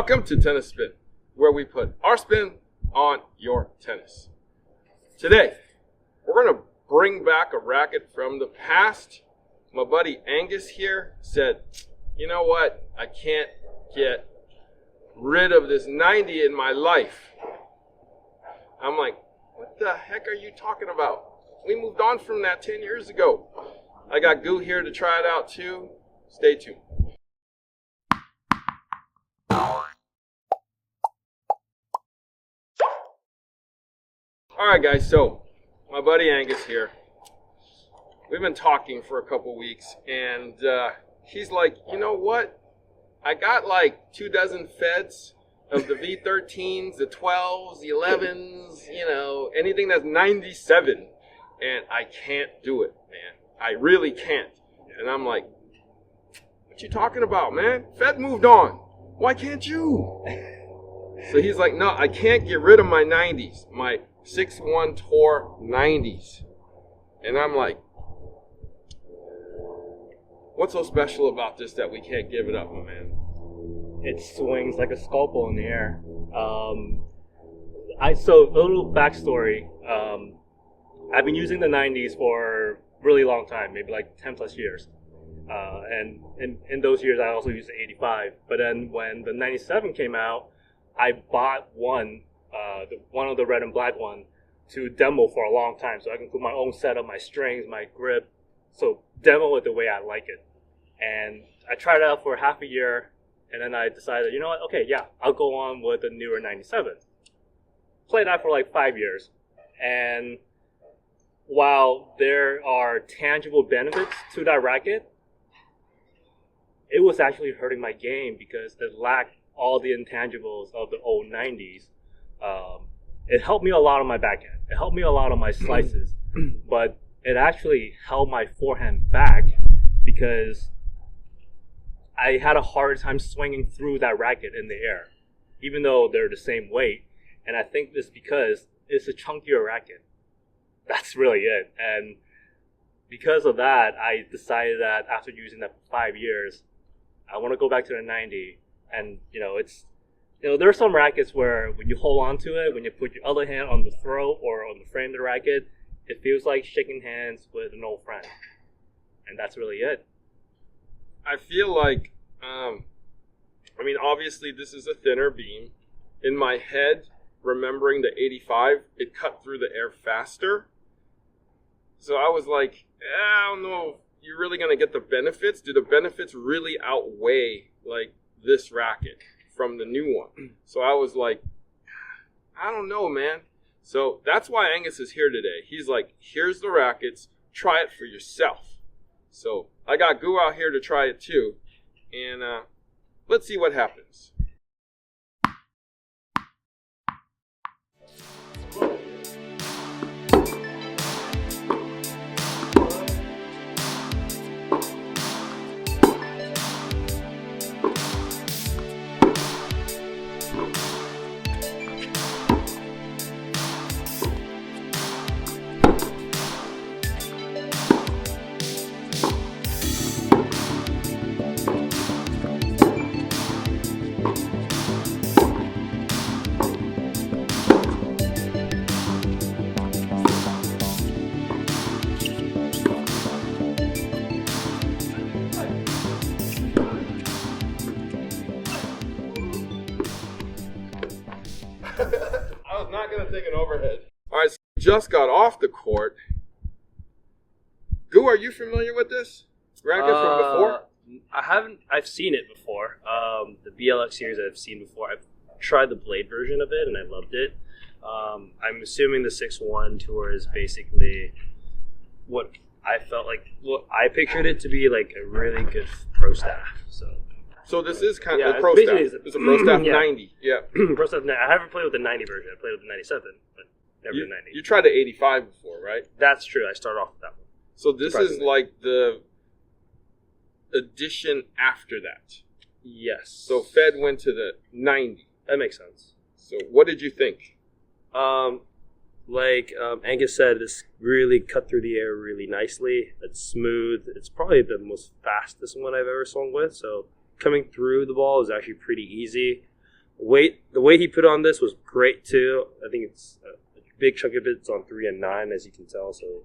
Welcome to Tennis Spin, where we put our spin on your tennis. Today, we're going to bring back a racket from the past. My buddy Angus here said, you know what, I can't get rid of this 90 in my life. I'm like, what the heck are you talking about? We moved on from that 10 years ago. I got Goo here to try it out too. Stay tuned. Alright guys, so my buddy Angus here. We've been talking for a couple weeks and he's like, you know what? I got like 2 dozen feds of the V13s, the 12s, the 11s, anything that's 97. And I can't do it, man. I really can't. And I'm like, what you talking about, man? Fed moved on. Why can't you? So he's like, no, I can't get rid of my 90s, my 6-1 Tour 90s. And I'm like, what's so special about this that we can't give it up, my man? It swings like a scalpel in the air. So a little backstory. I've been using the 90s for a really long time, maybe like 10 plus years. And in those years, I also used the 85. But then when the 97 came out, I bought one of the red and black one to demo for a long time, so I can put my own setup, my strings, my grip, so demo it the way I like it. And I tried it out for half a year, and then I decided, you know what, okay, yeah, I'll go on with the newer 97. Played that for like 5 years, and while there are tangible benefits to that racket, it was actually hurting my game because it lacked all the intangibles of the old 90s. It helped me a lot on my backhand. It helped me a lot on my slices. But it actually held my forehand back because I had a hard time swinging through that racket in the air, even though they're the same weight. And I think it's because it's a chunkier racket. That's really it. And because of that, I decided that after using that for 5 years, I want to go back to the 90. And, there are some rackets where when you hold on to it, when you put your other hand on the throat or on the frame of the racket, it feels like shaking hands with an old friend. And that's really it. I feel like, obviously this is a thinner beam. In my head, remembering the 85, it cut through the air faster. So I was like, I don't know if you're really going to get the benefits. Do the benefits really outweigh, like, this racket from the new one? So I was like, I don't know, man. So that's why Angus is here today. He's like, here's the rackets. Try it for yourself. So I got Goo out here to try it too. And let's see what happens. I was not going to take an overhead. All right, so just got off the court. Goo, are you familiar with this racket from before? I haven't. I've seen it before. The BLX series I've seen before. I've tried the blade version of it and I loved it. I'm assuming the 6-1 Tour is basically what I felt like. What I pictured it to be, like a really good pro staff. So this is kind of Yeah, a pro staff. basically It's a pro staff yeah. 90. Yeah. Pro staff. I haven't played with the 90 version. I played with the 97, but never the 90. You tried the 85 before, right? That's true. I started off with that one. So this is like the edition after that. Yes. So Fed went to the 90. That makes sense. So what did you think? Like Angus said, this really cut through the air really nicely. It's smooth. It's probably the most fastest one I've ever swung with. So coming through the ball is actually pretty easy. The weight he put on this was great too. I think it's a big chunk of it's on 3 and 9, as you can tell. So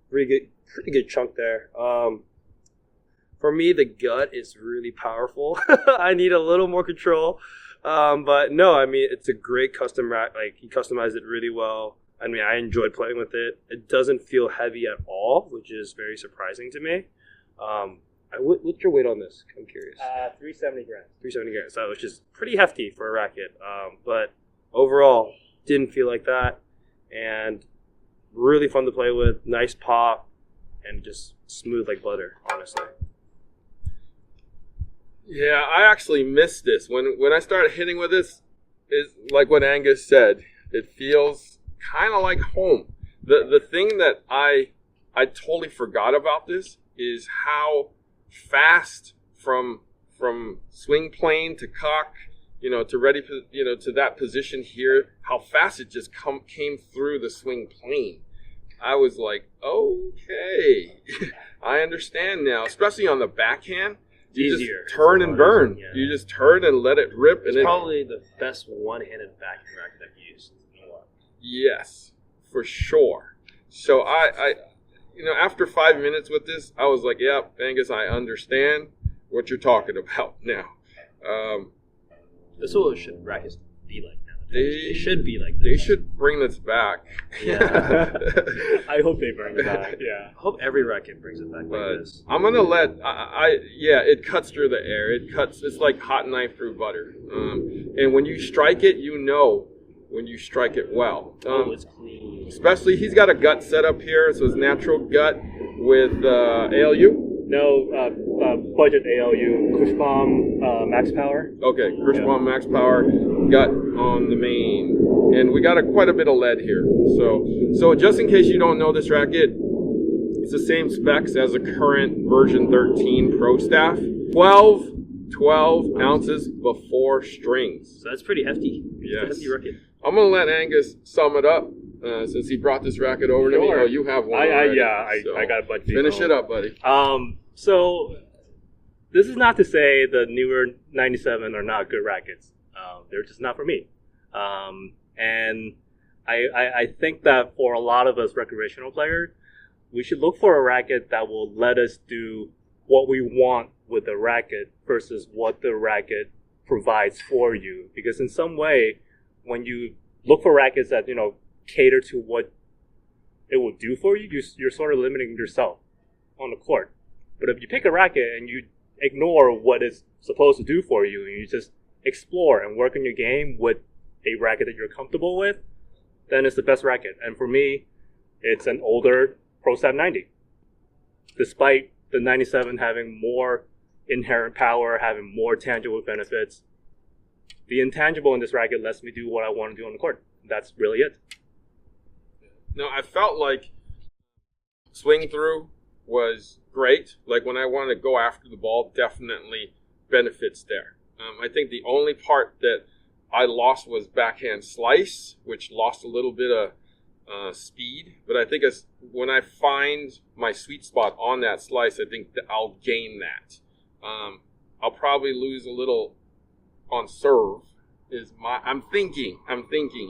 pretty good chunk there. For me, the gut is really powerful. I need a little more control. But no, I mean, it's a great custom rack. Like, he customized it really well. I mean, I enjoyed playing with it. It doesn't feel heavy at all, which is very surprising to me. What's your weight on this? I'm curious. 370 grams. 370 grams, so which is pretty hefty for a racket. But overall, didn't feel like that. And really fun to play with. Nice pop. And just smooth like butter, honestly. Yeah, I actually missed this. When I started hitting with this, is like what Angus said. It feels kind of like home. The thing that I totally forgot about this is how fast from swing plane to cock, to ready, to that position here, how fast it just came through the swing plane. I was like, okay, I understand now, especially on the backhand. You easier. Just turn and burn. Yeah. You just turn and let it rip. It's probably the best one-handed backhand racket I've used in a while. Yes, for sure. So I after 5 minutes with this, I was like, yep, Angus, I understand what you're talking about now. This is what rackets be like now. They should be like this. They should bring this back. Yeah. I hope they bring it back. Yeah. I hope every racket brings it back But like this. I'm gonna let it cuts through the air. It's like hot knife through butter. And when you strike it, when you strike it well. It's clean. Especially, he's got a gut set up here, so his natural gut with ALU. No, budget ALU, Kushbom Max Power. Okay, Kushbom Max Power gut on the main, and we got quite a bit of lead here. So just in case you don't know this racket, it's the same specs as a current version 13 Pro Staff. 12 ounces before strings. So that's pretty hefty. Yes. Hefty racket. I'm gonna let Angus sum it up since he brought this racket over to me. Oh, you have one. I So got a bunch. Finish it up, buddy. So this is not to say the newer 97 are not good rackets. They're just not for me. And I think that for a lot of us recreational players, we should look for a racket that will let us do what we want with the racket versus what the racket provides for you. Because in some way, when you look for rackets that, cater to what it will do for you, you're sort of limiting yourself on the court. But if you pick a racket and you ignore what it's supposed to do for you, and you just explore and work on your game with a racket that you're comfortable with, then it's the best racket. And for me, it's an older Pro Staff 90. Despite the 97 having more inherent power, having more tangible benefits, the intangible in this racket lets me do what I want to do on the court. That's really it. No, I felt like swing through was great. Like when I want to go after the ball, definitely benefits there. I think the only part that I lost was backhand slice, which lost a little bit of speed. But I think when I find my sweet spot on that slice, I think that I'll gain that. I'll probably lose a little on serve. I'm thinking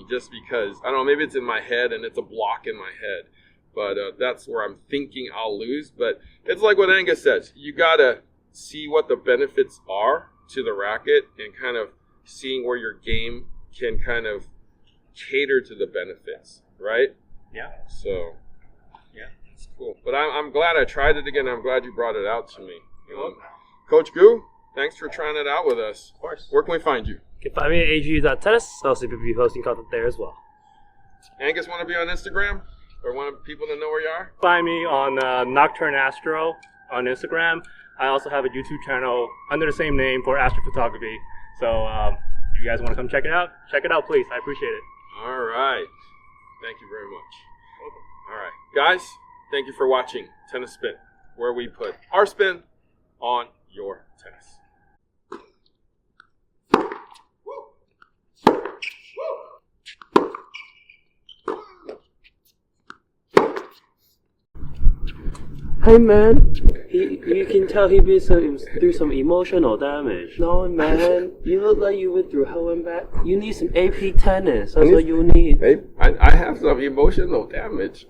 just because I don't know, maybe it's in my head and it's a block in my head, but that's where I'm thinking I'll lose. But it's like what Angus says, you gotta see what the benefits are to the racket and kind of seeing where your game can kind of cater to the benefits, right? Yeah. So yeah, it's cool. But I'm glad I tried it again. I'm glad you brought it out to me. Coach Gu, thanks for trying it out with us. Of course. Where can we find you? You can find me at ag.tennis. I'll also be posting content there as well. Angus, want to be on Instagram? Or want people to know where you are? Find me on Nocturne Astro on Instagram. I also have a YouTube channel under the same name for astrophotography. So if you guys want to come check it out, please. I appreciate it. All right. Thank you very much. All right. Guys, thank you for watching Tennis Spin, where we put our spin on your tennis. Hey man, you can tell he been through some emotional damage. No man, you look like you went through hell and back. You need some AP tennis. That's what you need. I have some emotional damage.